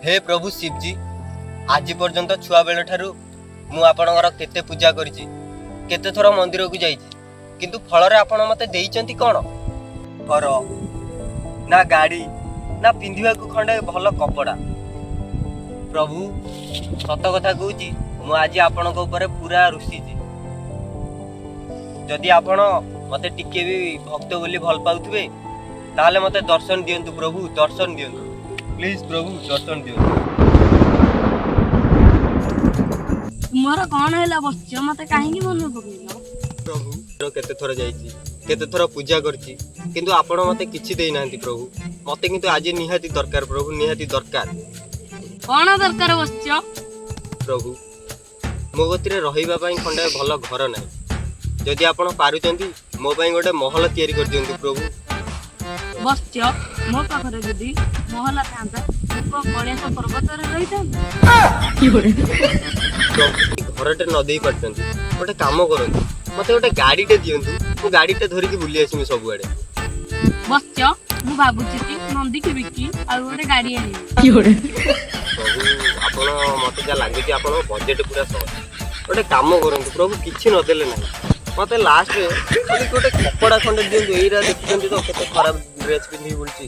हे प्रभु शिवजी, आज पर्यंत छुआ बेल ठारू मु आपणकर केते पूजा करिछि, केते थोर मंदिर को जाइछि, किंतु फल रे आपण मते देइचंती कोन? घर ना गाड़ी ना पिंधिबा को खंडे भल कपड़ा। प्रभु सत कथा कहूछि, मु आज आपणक ऊपर पूरा रुषिछि। जदि आपण मते टिके भी भक्त बोली भल पाउथिबे ताले मते दर्शन दियंतु प्रभु, दर्शन दियंतु प्लीज प्रभु, दर्शन दियंतु। तुमरा कौन हैला बच्चा मते काहे की मन पकइलो? प्रभु केते थोर जाइछि, केते थोर पूजा करछि, किंतु आपण मते किछि देइ नांती प्रभु। मते किंतु आज निहाती दरकार प्रभु, निहाती दरकार। कौन दरकार बच्चा? प्रभु मो गतिरे रहिबा पई खंडे भल घर नै, जदि आपण पारुचंती मो पई गोटे महल तयारी कर दियंतु प्रभु। बच्चा मो पाखरे जदी महला थांता को कलेश पर्वत रे रहिता घरटे न देई परचंती, गोटे काम करंतु, मते गोटे गाड़ीटे दियंतु, मो गाड़ीटे धरि के बुली आसी सब आडे। बच्चा मु भाबुची कि नंदी के बिकी आ गोटे गाड़ी आनी। प्रभु आपण मते जा लागुची आपण बजेट पूरा सह, गोटे काम करंतु प्रभु, किछि न देले नै मते लास्ट रे खाली गोटे कपड़ा खंडे दियंतु। एइरा देखिचंती तो केते खराब ड्रेस पिंधी बुलची।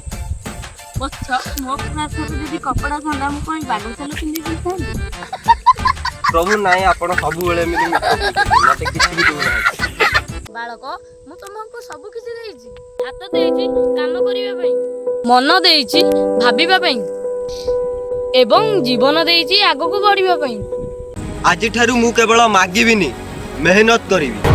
बच्चा मो पाखरे जदी कपड़ा थांदा मु कोई बागो चलो पिंदी दिथांदी। प्रभु नाइ आपण सब बेले मिली मते किछि भी दउ नै। बालक मु तुमको सब किछि देइछि, हाथ देइछि काम करिबा पई, मन देइछि भाबिबा पई, एवं जीवन देइछि आगो को बढ़िबा पई। आज ठारू मु केवल मागिबिनी, मेहनत करिबी।